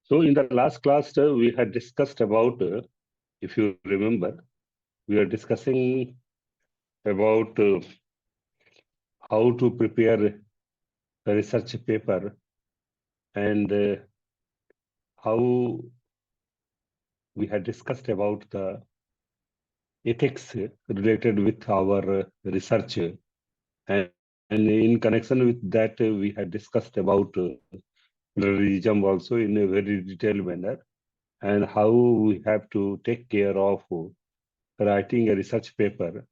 So in the last class, we had discussed about, if you remember, we are discussing about how to prepare a research paper and how we had discussed about the ethics related with our research. And in connection with that, we had discussed about journalism also in a very detailed manner and how we have to take care of writing a research paper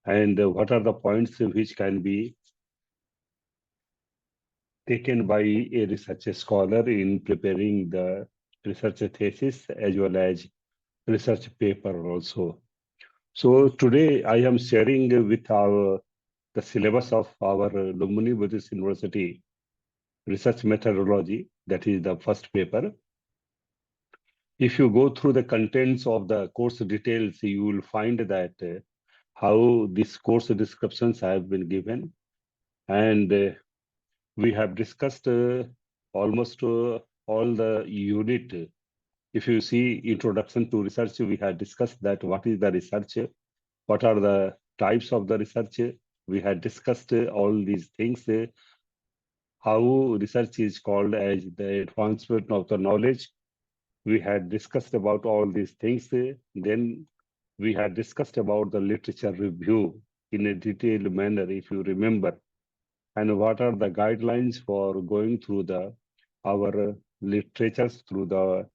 and what are the points which can be taken by a research scholar in preparing the research thesis as well as research paper also. So today I am sharing with our the syllabus of our Lumbini Buddhist University research methodology, that is the first paper. If you go through the contents of the course details, you will find that how these course descriptions have been given, and we have discussed almost all the unit. If you see introduction to research, we had discussed that what is the research, what are the types of the research. We had discussed all these things, how research is called as the advancement of the knowledge. We had discussed about all these things. Then we had discussed about the literature review in a detailed manner, if you remember, and what are the guidelines for going through the our literatures through the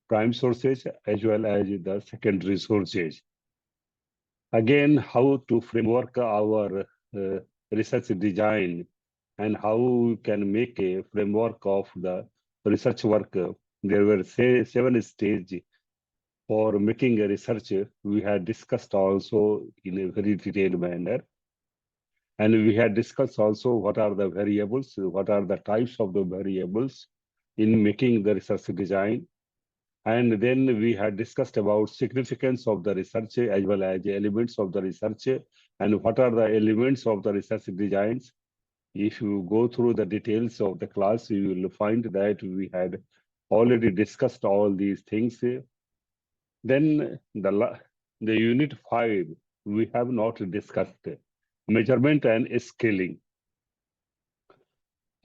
prime sources as well as the secondary sources. Again, how to framework our research design and how we can make a framework of the research work. There were seven stages for making a research. We had discussed also in a very detailed manner. And we had discussed also what are the variables, what are the types of the variables in making the research design. And then we had discussed about significance of the research as well as elements of the research and what are the elements of the research designs. If you go through the details of the class, you will find that we had already discussed all these things. Then the unit 5, we have not discussed measurement and scaling.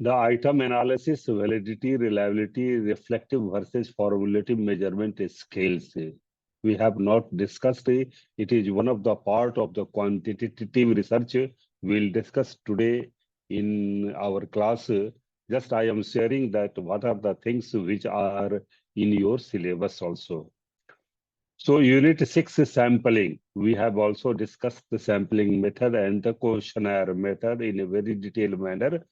The item analysis, validity, reliability, reflective versus formulative measurement scales. We have not discussed it. It is one of the part of the quantitative research we'll discuss today in our class. Just I am sharing that what are the things which are in your syllabus also. So unit 6 is sampling. We have also discussed the sampling method and the questionnaire method in a very detailed manner.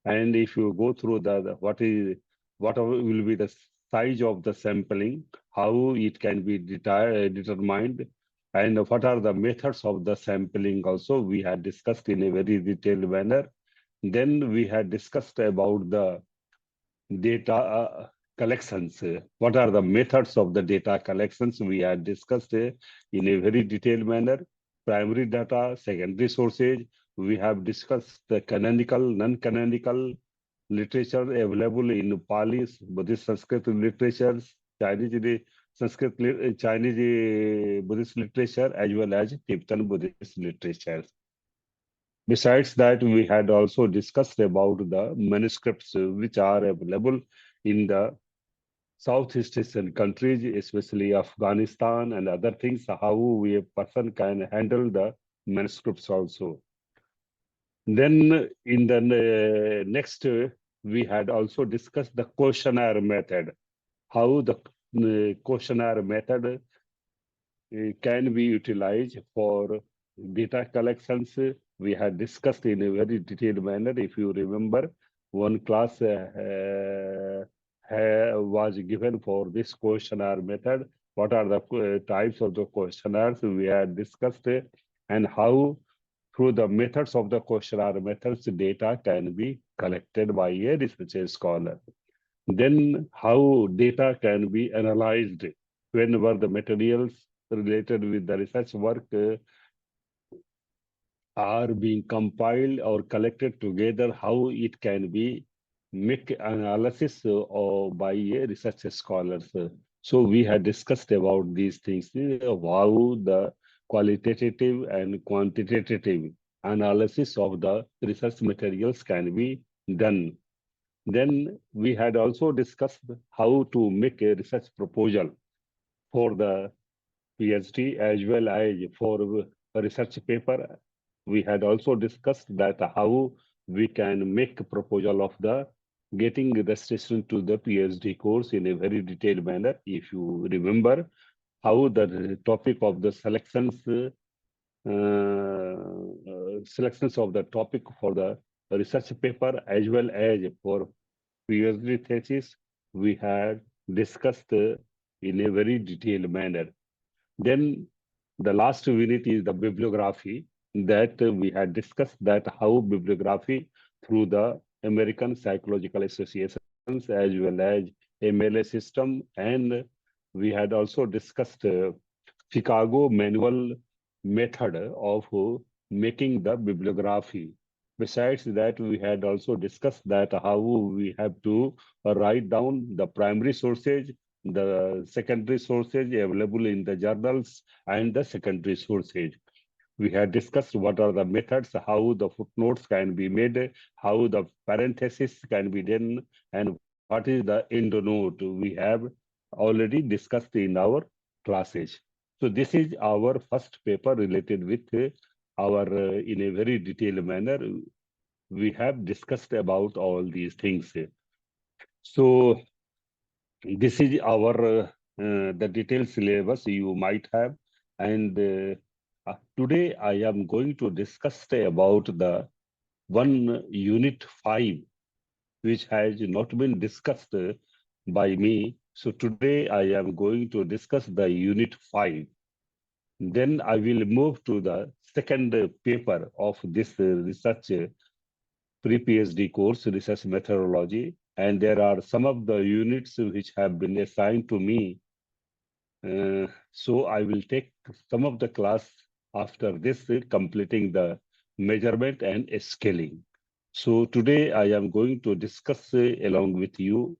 And if you go through what will be the size of the sampling, how it can be determined, and what are the methods of the sampling also we had discussed in a very detailed manner. Then we had discussed about the data collections. What are the methods of the data collections we had discussed in a very detailed manner? Primary data, secondary sources. We have discussed the canonical, non-canonical literature available in Pali, Buddhist Sanskrit literatures, Chinese Buddhist literature, as well as Tibetan Buddhist literatures. Besides that, we had also discussed about the manuscripts which are available in the Southeast Asian countries, especially Afghanistan and other things, how a person can handle the manuscripts also. Then in the next, we had also discussed the questionnaire method, how the questionnaire method can be utilized for data collections. We had discussed in a very detailed manner. If you remember, one class was given for this questionnaire method. What are the types of the questionnaires we had discussed, and how through the methods of the questionnaire methods, data can be collected by a research scholar. Then how data can be analyzed whenever the materials related with the research work are being compiled or collected together, how it can be make analysis by research scholars. So we had discussed about these things, how the qualitative and quantitative analysis of the research materials can be done. Then we had also discussed how to make a research proposal for the Ph.D. as well as for a research paper. We had also discussed that how we can make a proposal of the getting registration to the PhD course in a very detailed manner. If you remember how the topic of the selections of the topic for the research paper as well as for PhD thesis, we had discussed in a very detailed manner. Then the last unit is the bibliography that we had discussed that how bibliography through the American Psychological Associations as well as MLA system, and we had also discussed Chicago manual method of making the bibliography. Besides that, we had also discussed that how we have to write down the primary sources, the secondary sources available in the journals, and the secondary sources. We had discussed what are the methods, how the footnotes can be made, how the parenthesis can be done, and what is the endnote. We have already discussed in our classes. So this is our first paper related with our, in a very detailed manner, we have discussed about all these things. So this is our the detailed syllabus you might have, and today I am going to discuss about the one unit 5 which has not been discussed by me. So today I am going to discuss the unit 5. Then I will move to the second paper of this research pre-PhD course, research methodology. And there are some of the units which have been assigned to me. So I will take some of the class after this, completing the measurement and scaling. So today I am going to discuss along with you.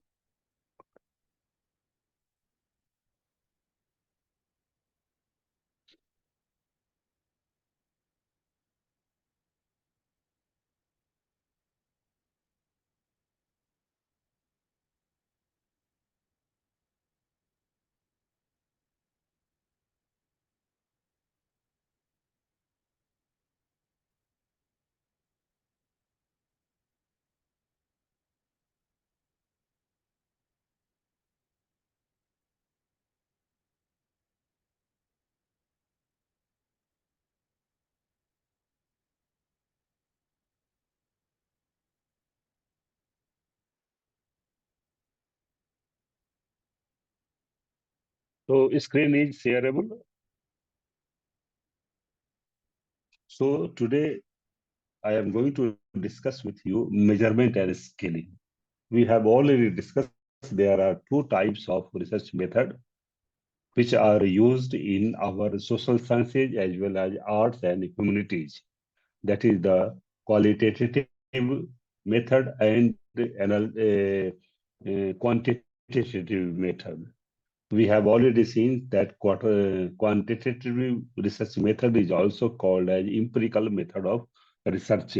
So screen is shareable. So today I am going to discuss with you measurement and scaling. We have already discussed there are two types of research method which are used in our social sciences as well as arts and humanities. That is the qualitative method and quantitative method. We have already seen that quantitative research method is also called as empirical method of research.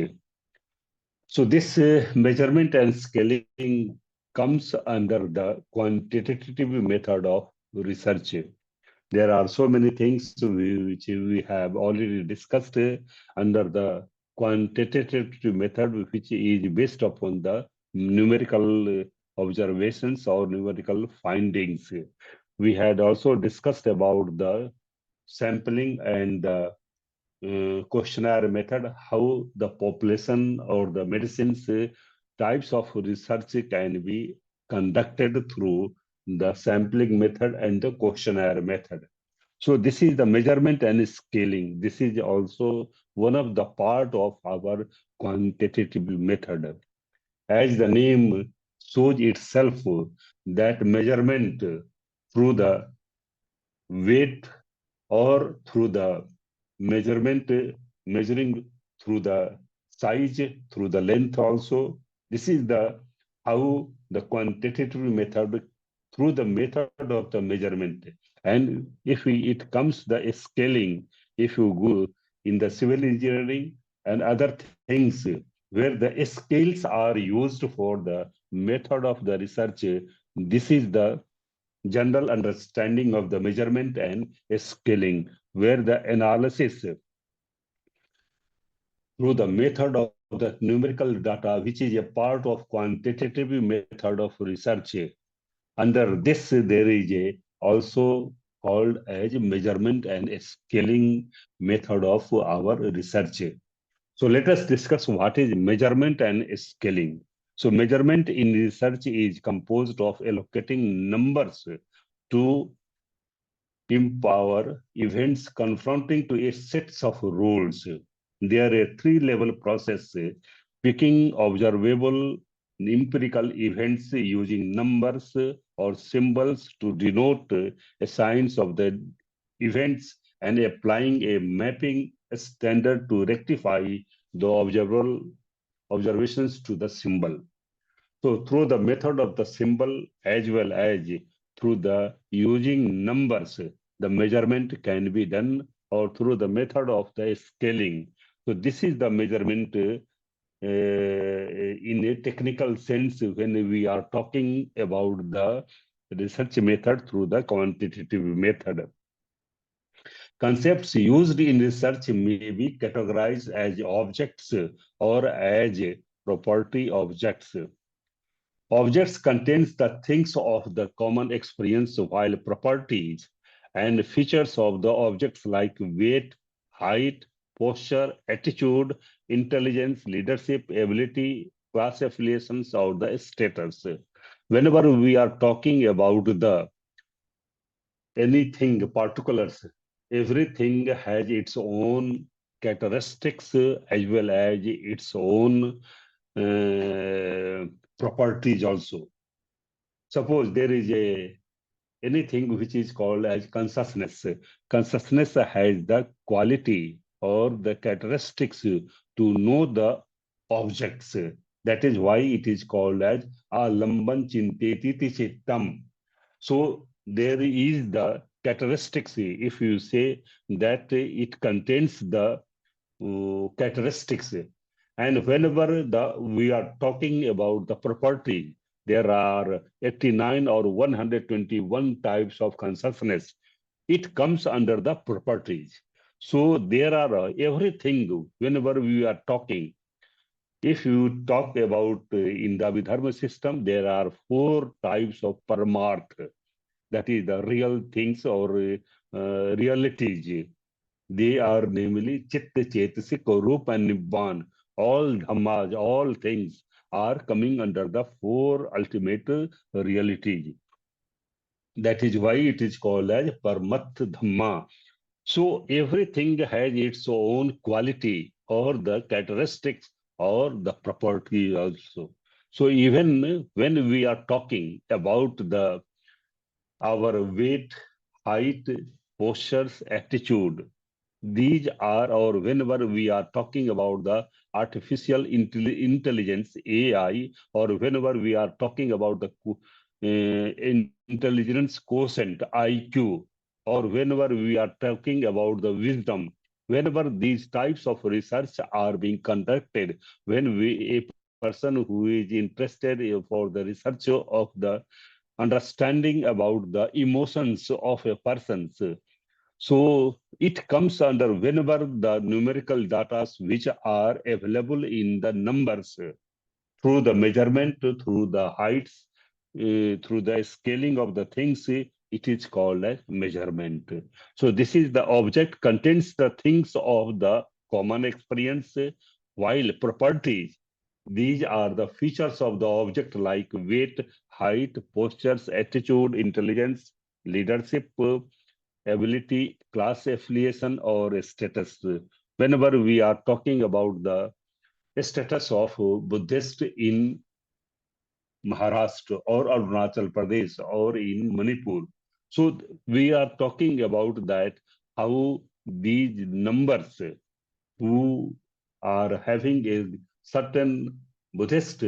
So this measurement and scaling comes under the quantitative method of research. There are so many things which we have already discussed under the quantitative method, which is based upon the numerical observations or numerical findings. We had also discussed about the sampling and the questionnaire method, how the population or the medicines types of research can be conducted through the sampling method and the questionnaire method. So this is the measurement and scaling. This is also one of the part of our quantitative method. As the name shows itself, that measurement through the weight or through the measurement, measuring through the size, through the length also. This is the how the quantitative method through the method of the measurement. And if it comes the scaling, if you go in the civil engineering and other things where the scales are used for the method of the research, this is the general understanding of the measurement and scaling, where the analysis through the method of the numerical data, which is a part of quantitative method of research. Under this, there is a also called as measurement and scaling method of our research. So let us discuss what is measurement and scaling. So measurement in research is composed of allocating numbers to empower events confronting to a sets of rules. There are a three-level process, picking observable empirical events using numbers or symbols to denote a signs of the events and applying a mapping standard to rectify the observable observations to the symbol. So through the method of the symbol as well as through the using numbers, the measurement can be done, or through the method of the scaling. So this is the measurement in a technical sense when we are talking about the research method through the quantitative method. Concepts used in research may be categorized as objects or as property objects. Objects contains the things of the common experience, while properties and features of the objects like weight, height, posture, attitude, intelligence, leadership, ability, class affiliations, or the status. Whenever we are talking about the anything particulars, everything has its own characteristics as well as its own properties also. Suppose there is a anything which is called as consciousness. Consciousness has the quality or the characteristics to know the objects. That is why it is called as alamban chinteti chittam. So there is the characteristics. If you say that it contains the characteristics. And whenever we are talking about the property, there are 89 or 121 types of consciousness. It comes under the properties. So there are everything whenever we are talking. If you talk about in the Abhidharma system, there are four types of paramarth, that is the real things or realities. They are namely Chitta, Chetasik, Rup, and Nibbana. All dhammas, all things are coming under the four ultimate realities. That is why it is called as Paramath Dhamma. So everything has its own quality or the characteristics or the property also. So even when we are talking about the our weight, height, postures, attitude, these are, or whenever we are talking about the artificial intelligence, AI, or whenever we are talking about the intelligence quotient, IQ, or whenever we are talking about the wisdom, whenever these types of research are being conducted, when a person who is interested for the research of the understanding about the emotions of a person, so it comes under whenever the numerical data which are available in the numbers through the measurement, through the heights, through the scaling of the things, it is called as measurement. So this is the object contains the things of the common experience, while properties, these are the features of the object like weight, height, postures, attitude, intelligence, leadership, ability, class affiliation, or status. Whenever we are talking about the status of Buddhist in Maharashtra or Arunachal Pradesh or in Manipur, so we are talking about that how these numbers who are having a certain Buddhist,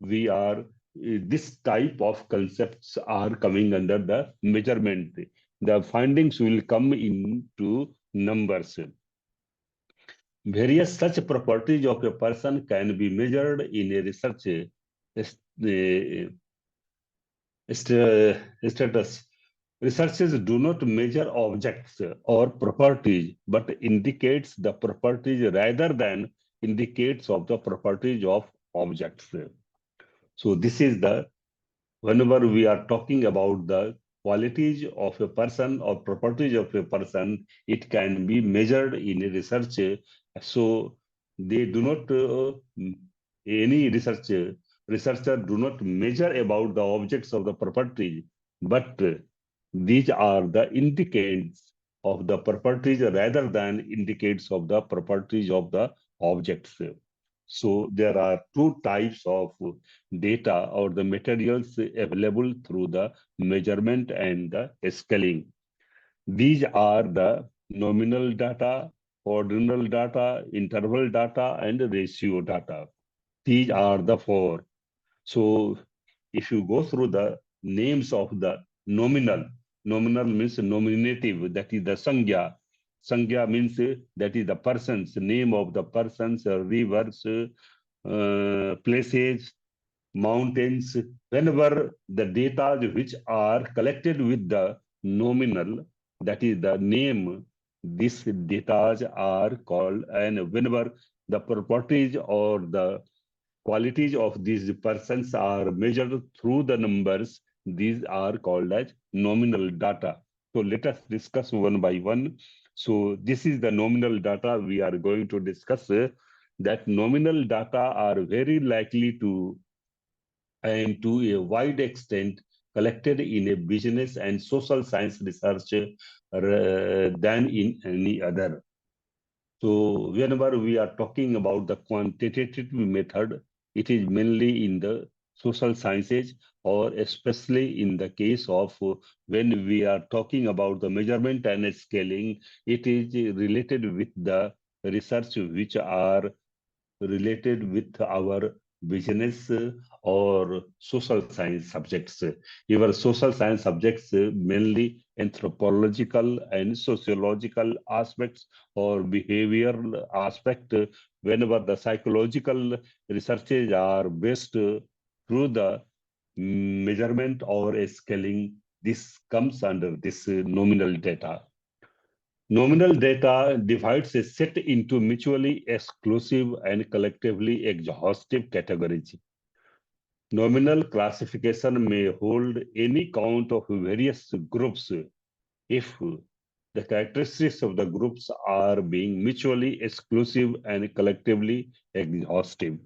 we are this type of concepts are coming under the measurement. The findings will come into numbers. Various such properties of a person can be measured in a research status. Researchers do not measure objects or properties, but indicates the properties rather than indicates of the properties of objects. So this is the whenever we are talking about the qualities of a person or properties of a person, it can be measured in a research. So they do not, any researcher do not measure about the objects of the properties, but these are the indicates of the properties rather than indicates of the properties of the objects. So there are two types of data or the materials available through the measurement and the scaling. These are the nominal data, ordinal data, interval data, and ratio data. These are the four. So if you go through the names of the nominal means nominative, that is the sangya. Sangya means that is the person's name of the person's rivers, places, mountains. Whenever the data which are collected with the nominal, that is the name, these data are called, and whenever the properties or the qualities of these persons are measured through the numbers, these are called as nominal data. So let us discuss one by one. So this is the nominal data we are going to discuss. That nominal data are very likely to and to a wide extent collected in a business and social science research than in any other. So whenever we are talking about the quantitative method, it is mainly in the social sciences, or especially in the case of when we are talking about the measurement and scaling, it is related with the research which are related with our business or social science subjects. Your social science subjects mainly anthropological and sociological aspects or behavioral aspect, whenever the psychological researches are based through the measurement or scaling, this comes under this nominal data. Nominal data divides a set into mutually exclusive and collectively exhaustive categories. Nominal classification may hold any count of various groups if the characteristics of the groups are being mutually exclusive and collectively exhaustive.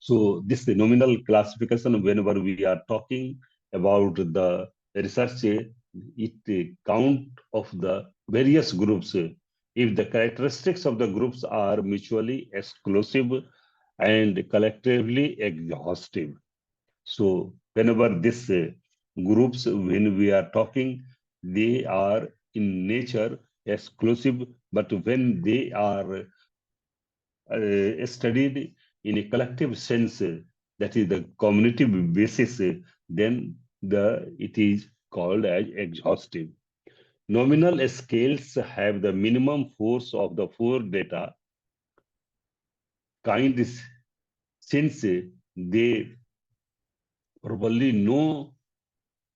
So this nominal classification, whenever we are talking about the research, it count of the various groups. If the characteristics of the groups are mutually exclusive and collectively exhaustive. So whenever this groups, when we are talking, they are in nature exclusive, but when they are studied in a collective sense, that is the cognitive basis, then it is called as exhaustive. Nominal scales have the minimum force of the four data kinds, since they probably no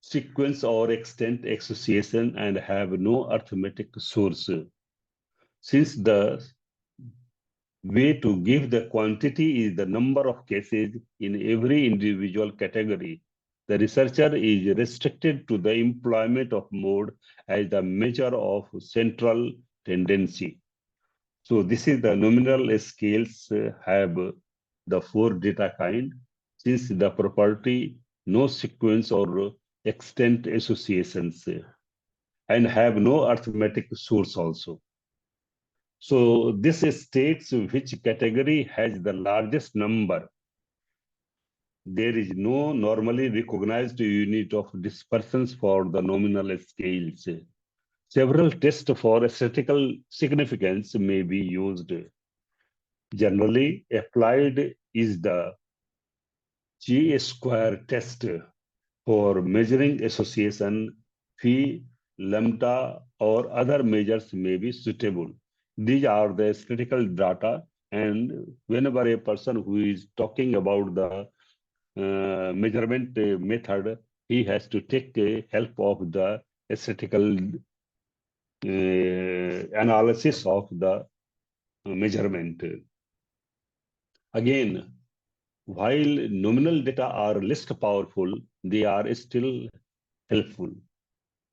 sequence or extent association and have no arithmetic source. Since the way to give the quantity is the number of cases in every individual category, the researcher is restricted to the employment of mode as the measure of central tendency. So this is the nominal scales have the four data kind, since the property no sequence or extent associations and have no arithmetic source also. So this states which category has the largest number. There is no normally recognized unit of dispersons for the nominal scales. Several tests for statistical significance may be used. Generally applied is the chi-square test for measuring association, phi, lambda, or other measures may be suitable. These are the statistical data, and whenever a person who is talking about the measurement method, he has to take help of the statistical analysis of the measurement. Again, while nominal data are less powerful, they are still helpful.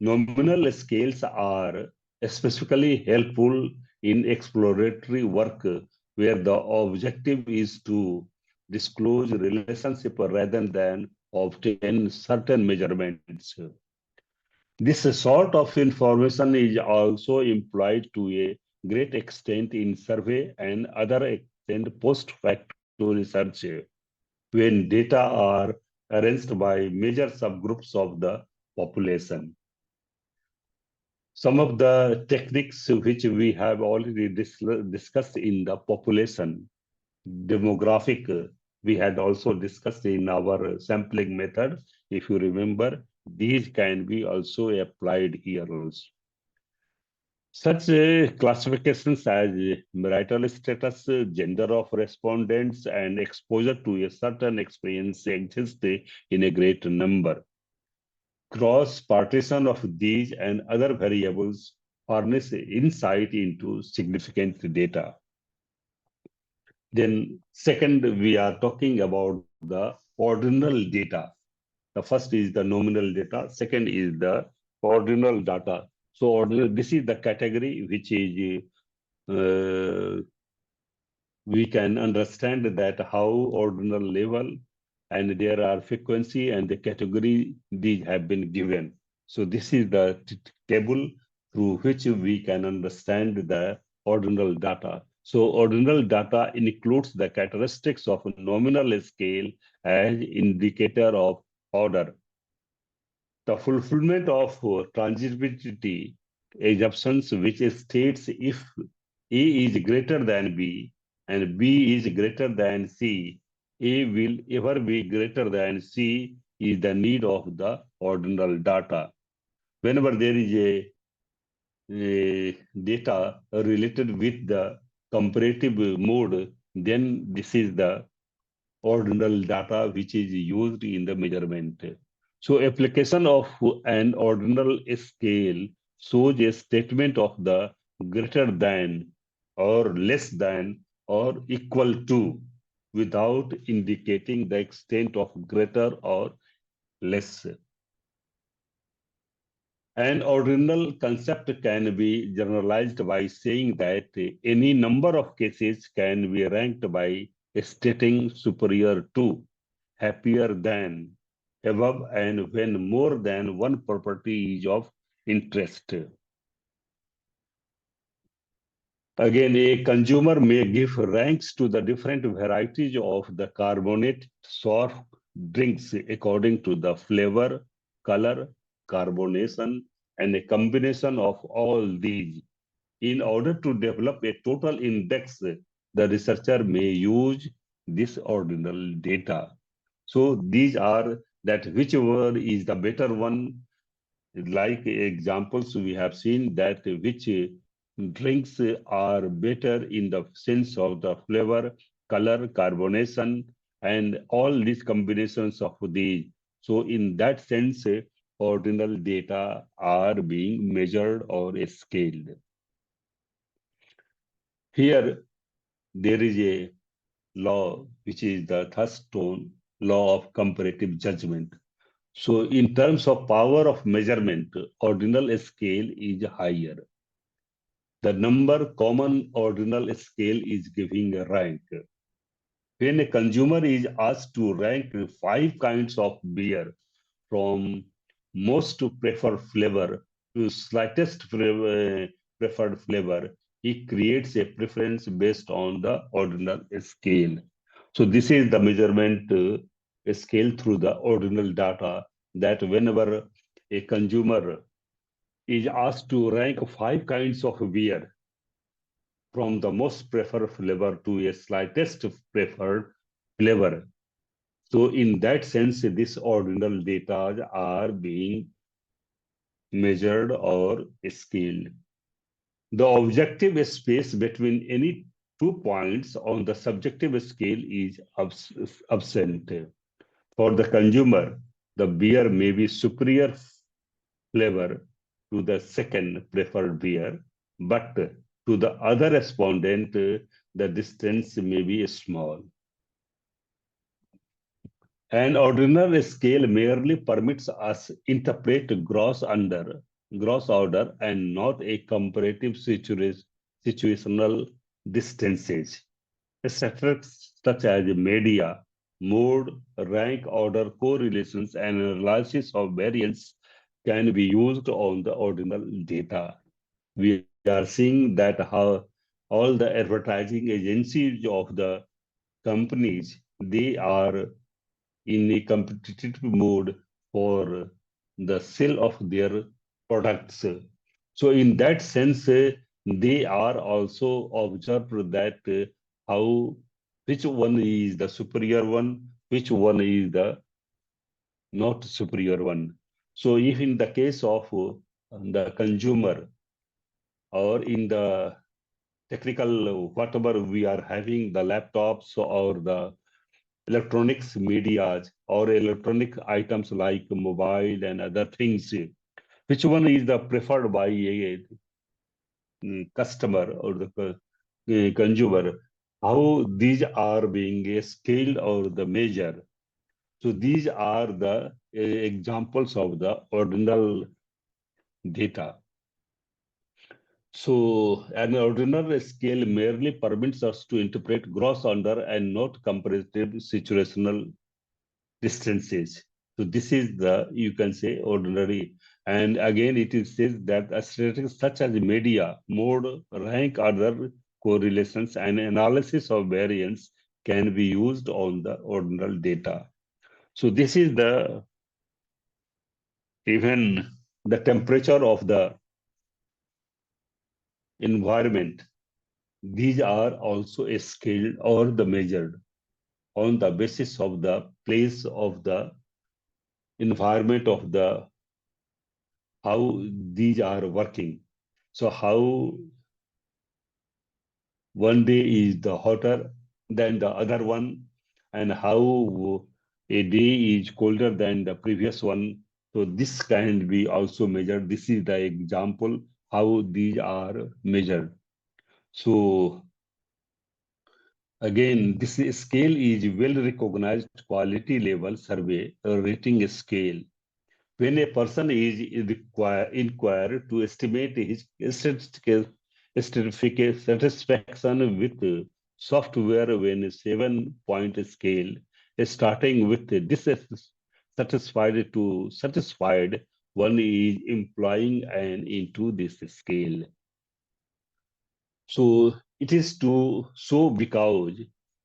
Nominal scales are specifically helpful in exploratory work where the objective is to disclose relationship rather than obtain certain measurements. This sort of information is also employed to a great extent in survey and other extent post-facto research when data are arranged by major subgroups of the population. Some of the techniques which we have already discussed in the population demographic, we had also discussed in our sampling method. If you remember, these can be also applied here also. Such classifications as marital status, gender of respondents, and exposure to a certain experience exist in a great number. Cross partition of these and other variables furnish insight into significant data. Then second, we are talking about the ordinal data. The first is the nominal data. Second is the ordinal data. So ordinal, this is the category which is we can understand that how ordinal level and there are frequency and the category these have been given. So this is the table through which we can understand the ordinal data. So ordinal data includes the characteristics of nominal scale as indicator of order. The fulfillment of transitivity assumptions which states if A is greater than B and B is greater than C, A will ever be greater than C is the need of the ordinal data. Whenever there is a data related with the comparative mode, then this is the ordinal data which is used in the measurement. So application of an ordinal scale shows a statement of the greater than or less than or equal to without indicating the extent of greater or less. An ordinal concept can be generalized by saying that any number of cases can be ranked by stating superior to, happier than, above, and when more than one property is of interest. Again, a consumer may give ranks to the different varieties of the carbonate soft drinks according to the flavor, color, carbonation, and a combination of all these. In order to develop a total index, the researcher may use this ordinal data. So these are that whichever is the better one, like examples we have seen that which drinks are better in the sense of the flavor, color, carbonation, and all these combinations of these. So in that sense, ordinal data are being measured or scaled. Here, there is a law, which is the Thurston law of comparative judgment. So in terms of power of measurement, ordinal scale is higher. The number common ordinal scale is giving a rank. When a consumer is asked to rank 5 kinds of beer from most to preferred flavor to slightest preferred flavor, he creates a preference based on the ordinal scale. So this is the measurement scale through the ordinal data that whenever a consumer is asked to rank 5 kinds of beer from the most preferred flavor to a slightest preferred flavor, So in that sense, these ordinal data are being measured or scaled. The objective space between any 2 points on the subjective scale is absent. For the consumer, the beer may be superior flavor to the second preferred beer, but to the other respondent, the distance may be small. An ordinal scale merely permits us interpret gross order and not a comparative situational distances. Statistics such as media, mode, rank order correlations, and analysis of variance can be used on the ordinal data. We are seeing that how all the advertising agencies of the companies, they are in a competitive mode for the sale of their products. So in that sense, they are also observed that how which one is the superior one, which one is the not superior one. So if in the case of the consumer or in the technical whatever we are having the laptops or the electronics medias or electronic items like mobile and other things, which one is the preferred by a customer or the consumer, how these are being scaled or the measure. So these are the examples of the ordinal data. So an ordinal scale merely permits us to interpret gross under and not comparative situational distances. So this is the, you can say, ordinary. And again, it is says that statistics such as media, mode, rank, other correlations, and analysis of variance can be used on the ordinal data. So this is the even the temperature of the environment. These are also scaled or the measured on the basis of the place of the environment of the how these are working. So how one day is the hotter than the other one, and how a day is colder than the previous one. So this can be also measured. This is the example how these are measured. So again, this scale is well recognized quality level survey rating scale. When a person is inquired to estimate his satisfaction with software when a 7-point scale, starting with dissatisfied to satisfied, one is implying an into this scale. So it is to so because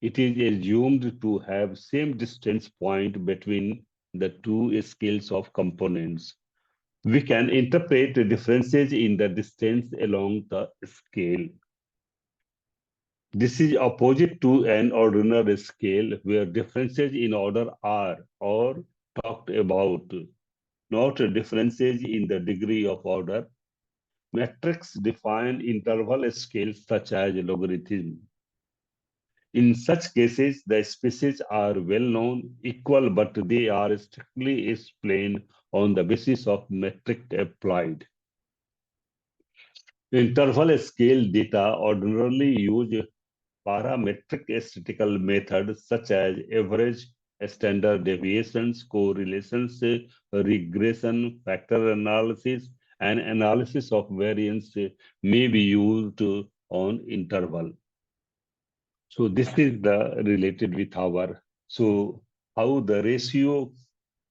it is assumed to have same distance point between the two scales of components. We can interpret the differences in the distance along the scale. This is opposite to an ordinary scale where differences in order are or talked about, not differences in the degree of order. Metrics define interval scales such as logarithm. In such cases, the species are well known, equal, but they are strictly explained on the basis of metric applied. Interval scale data ordinarily use parametric statistical methods such as average, standard deviations, correlations, regression, factor analysis, and analysis of variance may be used on interval. So this is the related with our, so how the ratio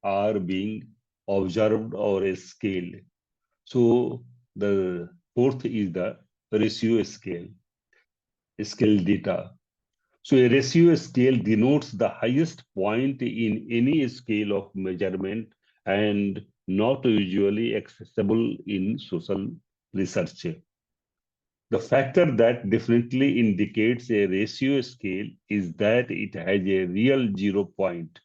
are being observed or scaled. So the fourth is the ratio scale data. So a ratio scale denotes the highest point in any scale of measurement and not usually accessible in social research. The factor that definitely indicates a ratio scale is that it has a real 0 point.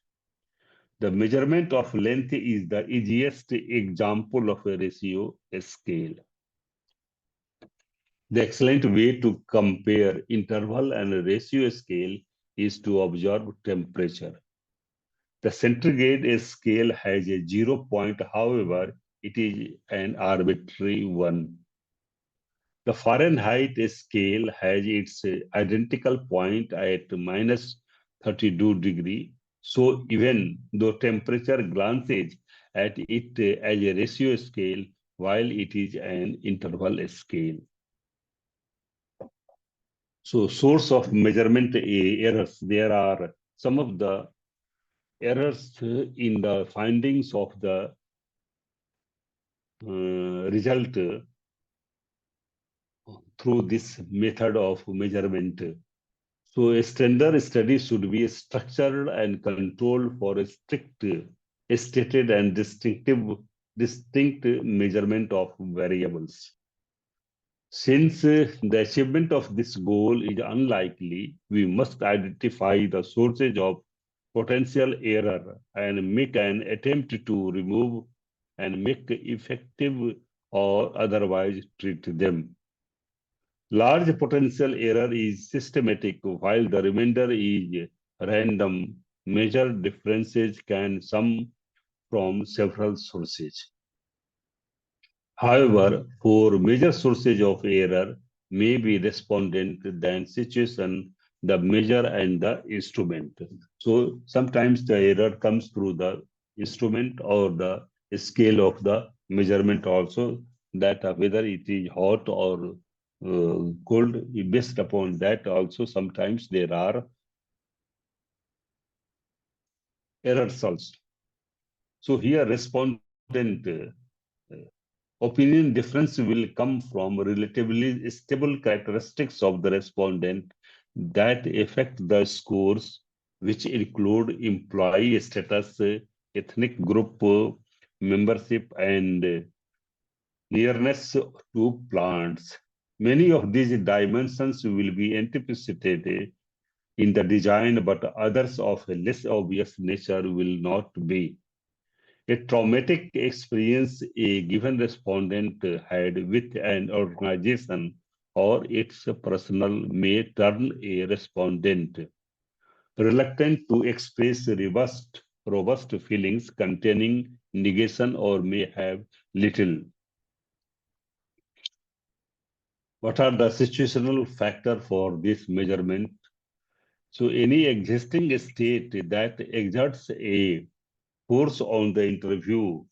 The measurement of length is the easiest example of a ratio scale. The excellent way to compare interval and ratio scale is to observe temperature. The centigrade scale has a 0 point, however, it is an arbitrary one. The Fahrenheit scale has its identical point at minus 32 degree. So even though temperature glances at it as a ratio scale, while it is an interval scale. So source of measurement errors, there are some of the errors in the findings of the result through this method of measurement. So a standard study should be structured and controlled for a strict, stated and distinct measurement of variables. Since the achievement of this goal is unlikely, we must identify the sources of potential error and make an attempt to remove and make effective or otherwise treat them. Large potential error is systematic, while the remainder is random. Major differences can sum from several sources. However, for major sources of error may be respondent than situation, the measure and the instrument. So sometimes the error comes through the instrument or the scale of the measurement also, that whether it is hot or cold, based upon that also sometimes there are errors also. So here respondent opinion difference will come from relatively stable characteristics of the respondent that affect the scores, which include employee status, ethnic group membership, and nearness to plants. Many of these dimensions will be anticipated in the design, but others of a less obvious nature will not be. A traumatic experience a given respondent had with an organization or its personnel may turn a respondent reluctant to express robust feelings containing negation or may have little. What are the situational factors for this measurement? So any existing state that exerts a force on the interview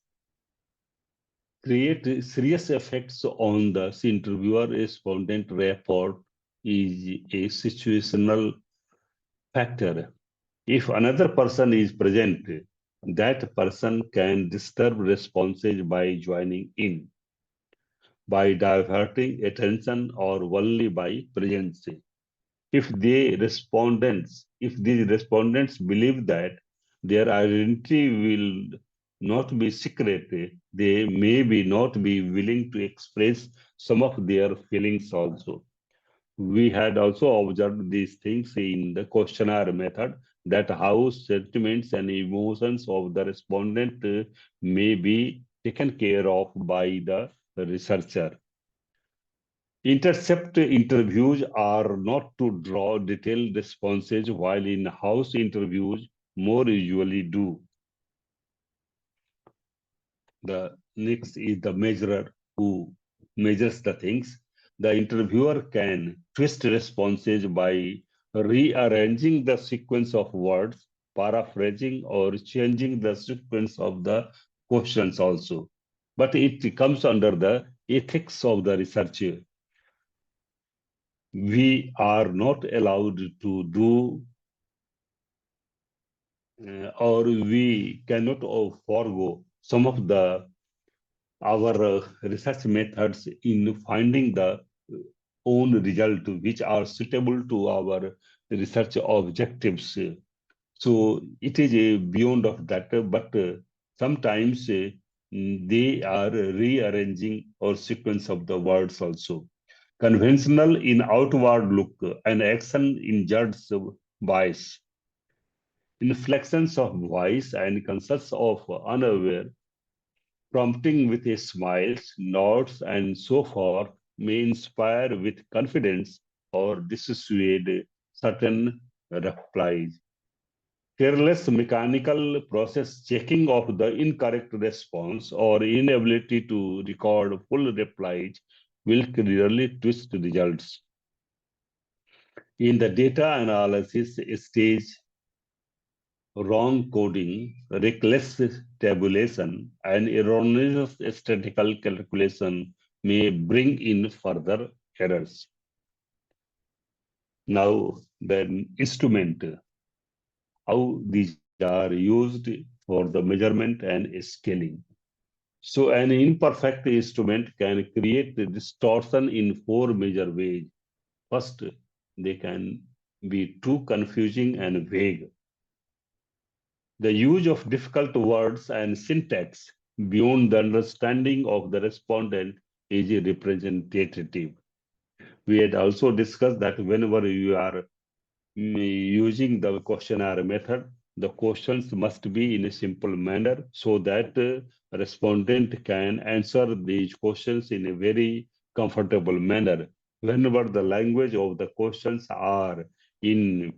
create serious effects on the interviewer respondent rapport is a situational factor. If another person is present, that person can disturb responses by joining in, by diverting attention, or only by presence. If these respondents believe that their identity will not be secret, they may be not be willing to express some of their feelings also. We had also observed these things in the questionnaire method, that how sentiments and emotions of the respondent may be taken care of by the researcher. Intercept interviews are not to draw detailed responses, while in-house interviews more usually do. The next is the measurer who measures the things. The interviewer can twist responses by rearranging the sequence of words, paraphrasing, or changing the sequence of the questions also. But it comes under the ethics of the researcher. We are not allowed to do or we cannot forego some of the our research methods in finding the own result which are suitable to our research objectives. So it is beyond of that, but sometimes they are rearranging or sequence of the words also. Conventional in outward look and action in judge bias. inflections of voice, and concerns of unaware, prompting with a smiles, nods, and so forth may inspire with confidence or dissuade certain replies. Careless mechanical process checking of the incorrect response or inability to record full replies will clearly twist results. In the data analysis stage, wrong coding, reckless tabulation, and erroneous statistical calculation may bring in further errors. Now, the instrument, how these are used for the measurement and scaling. So an imperfect instrument can create distortion in four major ways. First, they can be too confusing and vague. The use of difficult words and syntax beyond the understanding of the respondent is representative. We had also discussed that whenever you are using the questionnaire method, the questions must be in a simple manner so that respondent can answer these questions in a very comfortable manner. Whenever the language of the questions are in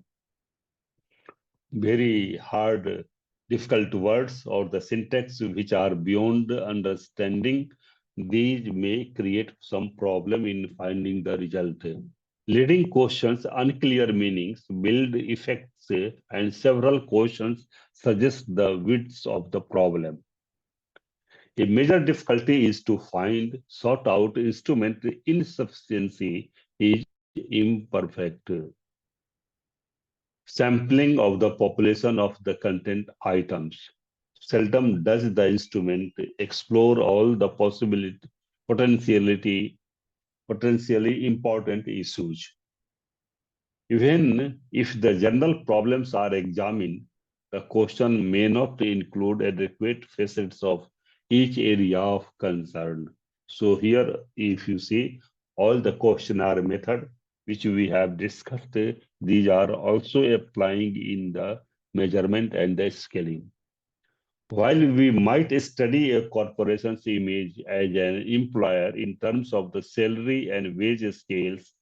very hard, difficult words or the syntax which are beyond understanding, these may create some problem in finding the result. Leading questions, unclear meanings, build effects, and several questions suggest the width of the problem. A major difficulty is to find, sort out instrument insufficiency is imperfect. Sampling of the population of the content items. Seldom does the instrument explore all the potentially important issues. Even if the general problems are examined, the question may not include adequate facets of each area of concern. So here, if you see all the questionnaire method which we have discussed, these are also applying in the measurement and the scaling. While we might study a corporation's image as an employer in terms of the salary and wage scales,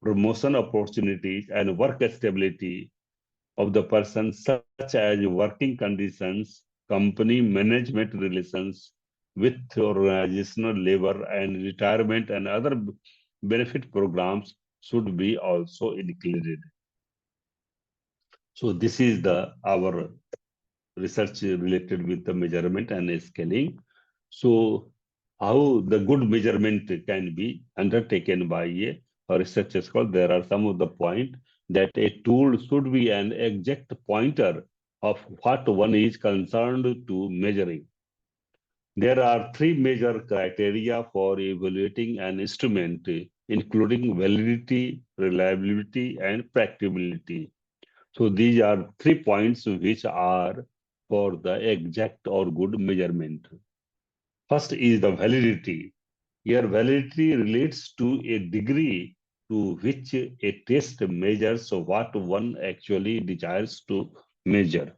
promotion opportunities, and work stability of the person, such as working conditions, company management relations with organizational labor and retirement and other benefit programs should be also included. So this is the our research related with the measurement and scaling. So how the good measurement can be undertaken by a research scholar, there are some of the point that a tool should be an exact pointer of what one is concerned to measuring. There are three major criteria for evaluating an instrument, including validity, reliability, and practicability. So these are 3 points which are for the exact or good measurement. First is the validity. Here, validity relates to a degree to which a test measures what one actually desires to measure.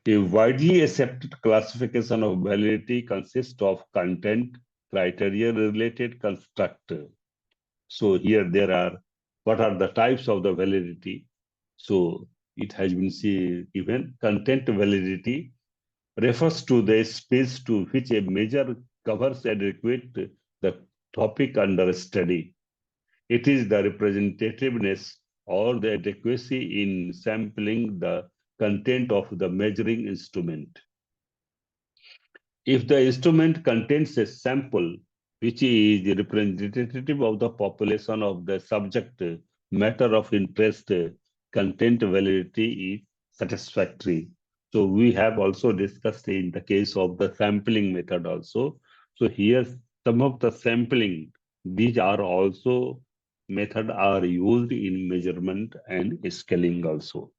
A widely accepted classification of validity consists of content, criteria-related construct. So here there are, what are the types of the validity? So it has been given content validity refers to the space to which a measure covers adequate the topic under study. It is the representativeness or the adequacy in sampling the content of the measuring instrument. If the instrument contains a sample which is representative of the population of the subject matter of interest, content validity is satisfactory. So we have also discussed in the case of the sampling method also. So here some of the sampling, these are also method are used in measurement and scaling also.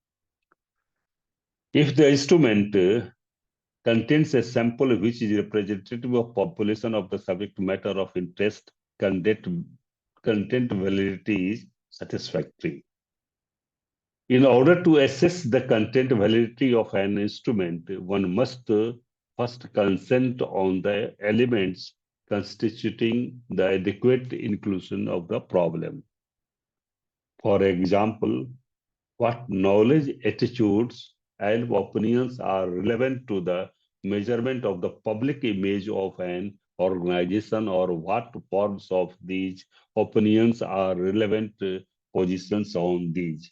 If the instrument contains a sample which is representative of population of the subject matter of interest, content validity is satisfactory. In order to assess the content validity of an instrument, one must first consent on the elements constituting the adequate inclusion of the problem. For example, what knowledge, attitudes, and opinions are relevant to the measurement of the public image of an organization, or what forms of these opinions are relevant positions on these.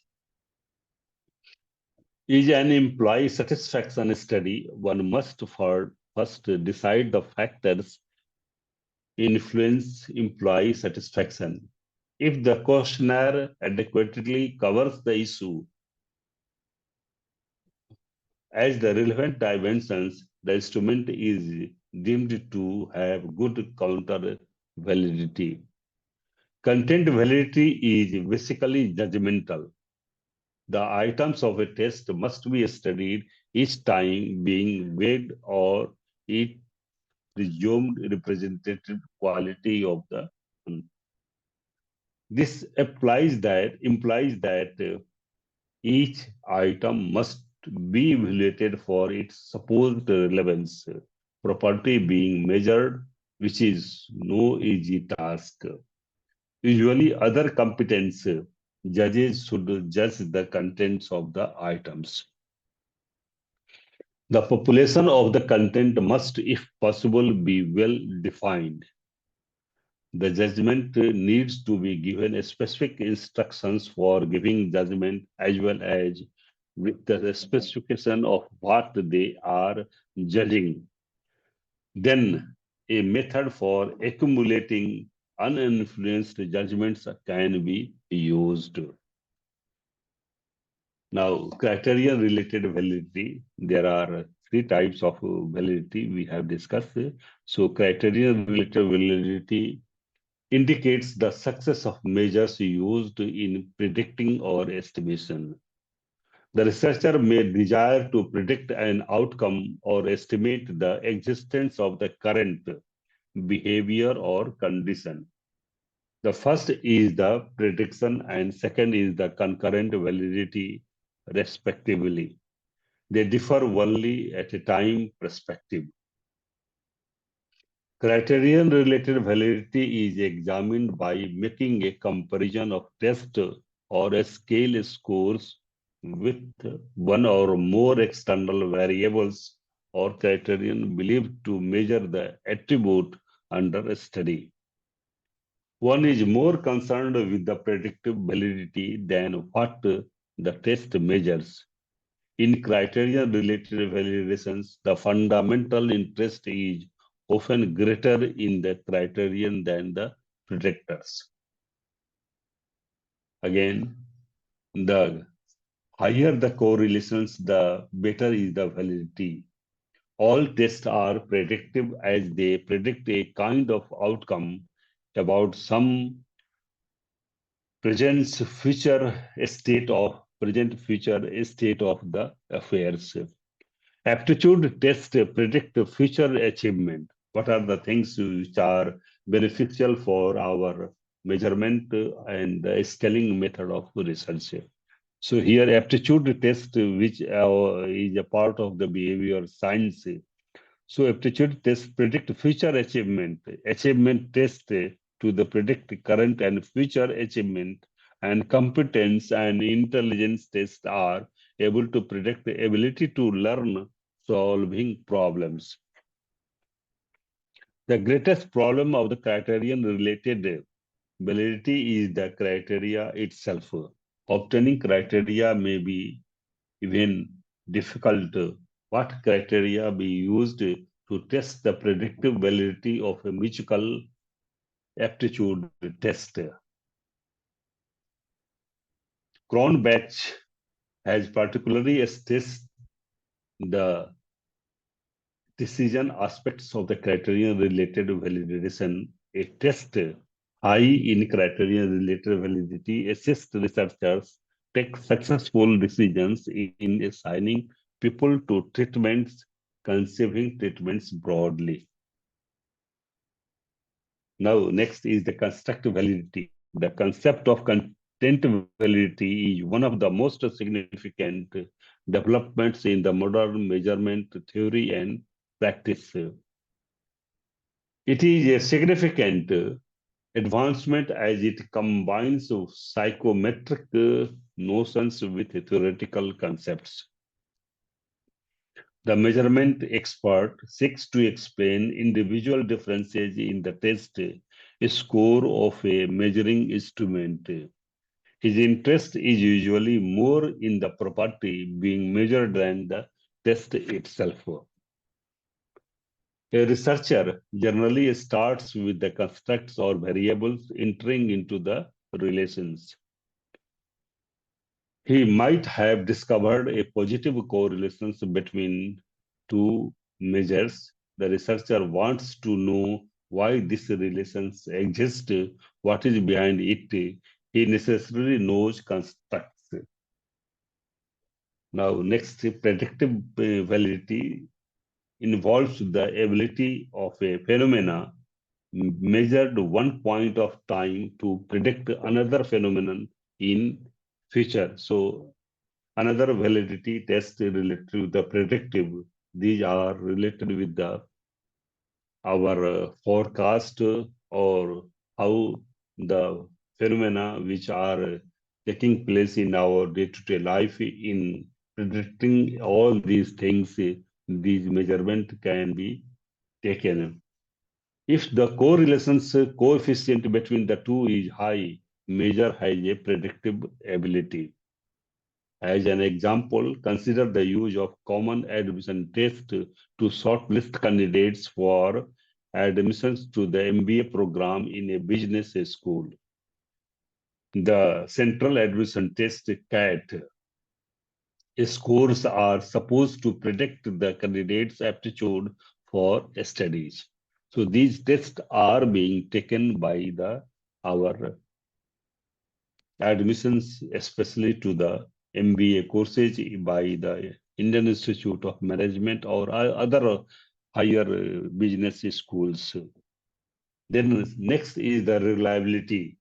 Is an employee satisfaction study, one must first decide the factors influence employee satisfaction. If the questionnaire adequately covers the issue as the relevant dimensions, the instrument is deemed to have good counter validity. Content validity is basically judgmental. The items of a test must be studied each time being weighed or it presumed representative quality of the. This implies that each item must be evaluated for its supposed relevance, property being measured, which is no easy task. Usually, other competence judges should judge the contents of the items. The population of the content must, if possible, be well defined. The judgment needs to be given specific instructions for giving judgment, as well as with the specification of what they are judging. Then a method for accumulating uninfluenced judgments can be used. Now, criterion related validity, there are three types of validity we have discussed. So criterion related validity indicates the success of measures used in predicting or estimation. The researcher may desire to predict an outcome or estimate the existence of the current behavior or condition. The first is the prediction and second is the concurrent validity, respectively. They differ only at a time perspective. Criterion-related validity is examined by making a comparison of test or a scale scores with one or more external variables or criterion believed to measure the attribute under study. One is more concerned with the predictive validity than what the test measures. In criterion-related validations, the fundamental interest is often greater in the criterion than the predictors. Again, the higher the correlations, the better is the validity. All tests are predictive as they predict a kind of outcome about some present future state of the affairs. Aptitude tests predict future achievement. What are the things which are beneficial for our measurement and scaling method of research? So here aptitude test, which is a part of the behavior science. So aptitude tests predict future achievement. Achievement test to the predict current and future achievement, and competence and intelligence tests are able to predict the ability to learn solving problems. The greatest problem of the criterion related validity is the criteria itself. Obtaining criteria may be even difficult. What criteria be used to test the predictive validity of a musical aptitude test? Cronbach has particularly assessed the decision aspects of the criterion related validation. A test high in criterion related validity assists researchers take successful decisions in assigning people to treatments, conceiving treatments broadly. Now, next is the constructive validity. The concept of content consistent validity is one of the most significant developments in the modern measurement theory and practice. It is a significant advancement as it combines psychometric notions with theoretical concepts. The measurement expert seeks to explain individual differences in the test score of a measuring instrument. His interest is usually more in the property being measured than the test itself. A researcher generally starts with the constructs or variables entering into the relations. He might have discovered a positive correlation between two measures. The researcher wants to know why these relations exist, what is behind it. He necessarily knows constructs. Now, next, predictive validity involves the ability of a phenomena measured one point of time to predict another phenomenon in future. So another validity test related to the predictive. These are related with the our forecast or how the phenomena which are taking place in our day-to-day life in predicting all these things, these measurement can be taken. If the correlations coefficient between the two is high, measure has a predictive ability. As an example, consider the use of common admission test to shortlist candidates for admissions to the MBA program in a business school. The central admission test CAT scores are supposed to predict the candidate's aptitude for studies. So these tests are being taken by our admissions, especially to the MBA courses by the Indian Institute of Management or other higher business schools. Then next is the reliability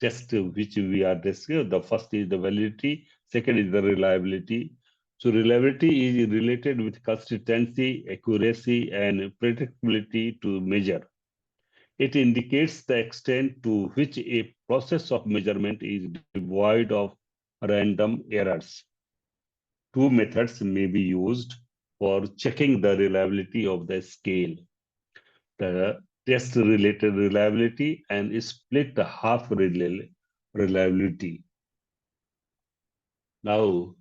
test which we are discussing. The first is the validity, second is the reliability. So reliability is related with consistency, accuracy, and predictability to measure. It indicates the extent to which a process of measurement is devoid of random errors. Two methods may be used for checking the reliability of the scale. The test-related reliability and split half reliability. Now,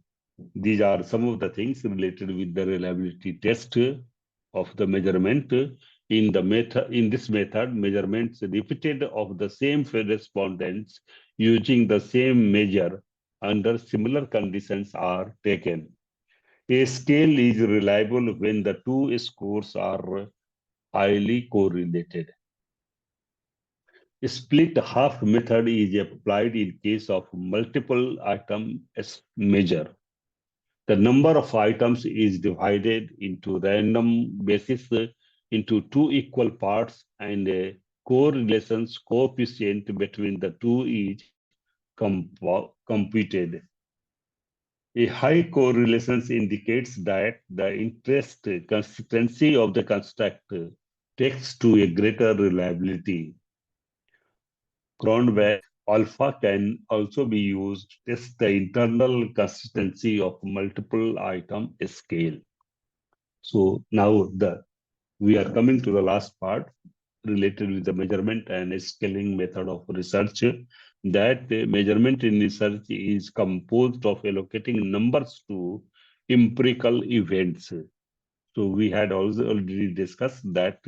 these are some of the things related with the reliability test of the measurement. In this method, measurements repeated of the same respondents using the same measure under similar conditions are taken. A scale is reliable when the two scores are highly correlated. A split half method is applied in case of multiple item measure. The number of items is divided into random basis into two equal parts and a correlations coefficient between the two is computed. A high correlation indicates that the interest consistency of the construct takes to a greater reliability. Cronbach alpha can also be used to test the internal consistency of multiple item scale. So now we are coming to the last part related with the measurement and scaling method of research. That measurement in research is composed of allocating numbers to empirical events. So we had also already discussed that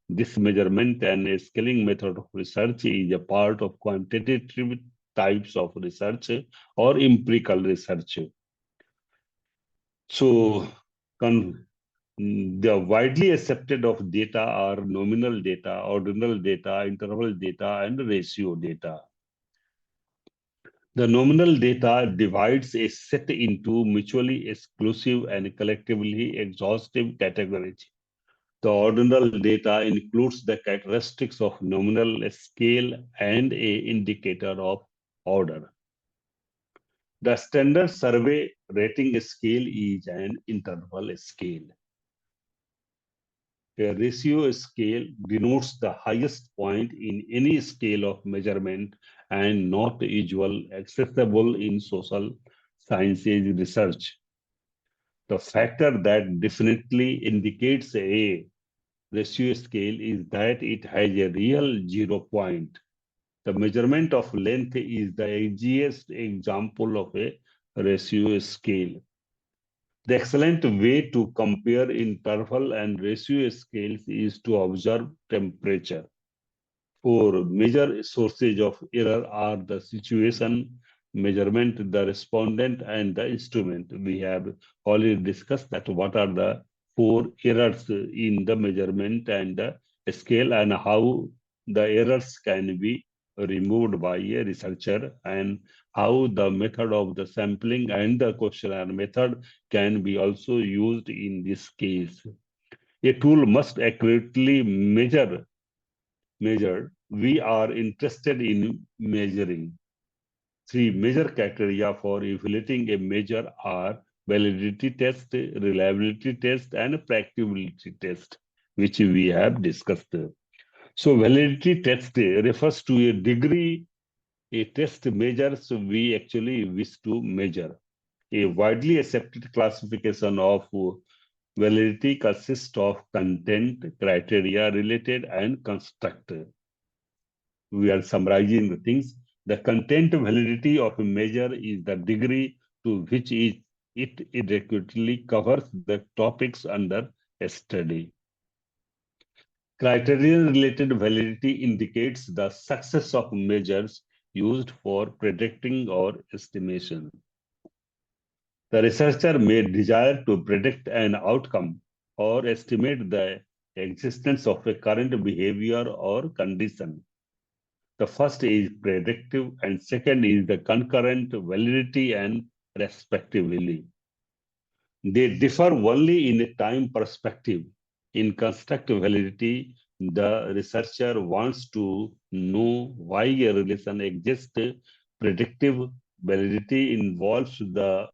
this measurement and scaling method of research is a part of quantitative types of research or empirical research. So the widely accepted of data are nominal data, ordinal data, interval data, and ratio data. The nominal data divides a set into mutually exclusive and collectively exhaustive categories. The ordinal data includes the characteristics of nominal scale and a indicator of order. The standard survey rating scale is an interval scale. A ratio scale denotes the highest point in any scale of measurement and not usual accessible in social sciences research. The factor that definitely indicates a ratio scale is that it has a real 0 point. The measurement of length is the easiest example of a ratio scale. The excellent way to compare interval and ratio scales is to observe temperature. For major sources of error are the situation, measurement, the respondent, and the instrument. We have already discussed that what are the four errors in the measurement and the scale and how the errors can be removed by a researcher and how the method of the sampling and the questionnaire method can be also used in this case. A tool must accurately measured, we are interested in measuring. Three major criteria for evaluating a measure are validity test, reliability test, and practicability test, which we have discussed. So validity test refers to a degree a test measures we actually wish to measure. A widely accepted classification of validity consists of content, criteria, related, and construct. We are summarizing the things. The content validity of a measure is the degree to which it adequately covers the topics under a study. Criterion-related validity indicates the success of measures used for predicting or estimation. The researcher may desire to predict an outcome or estimate the existence of a current behavior or condition. The first is predictive and second is the concurrent validity and respectively. They differ only in a time perspective. In constructive validity, the researcher wants to know why a relation exists. Predictive validity involves the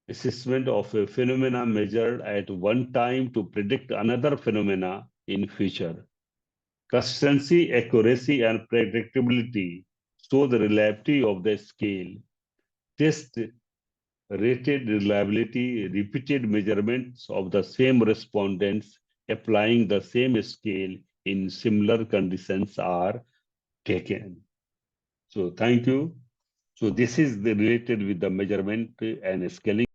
assessment of a phenomena measured at one time to predict another phenomena in future. Consistency, accuracy, and predictability show the reliability of the scale. Test rated reliability, repeated measurements of the same respondents applying the same scale in similar conditions are taken. So thank you. So this is related with the measurement and scaling.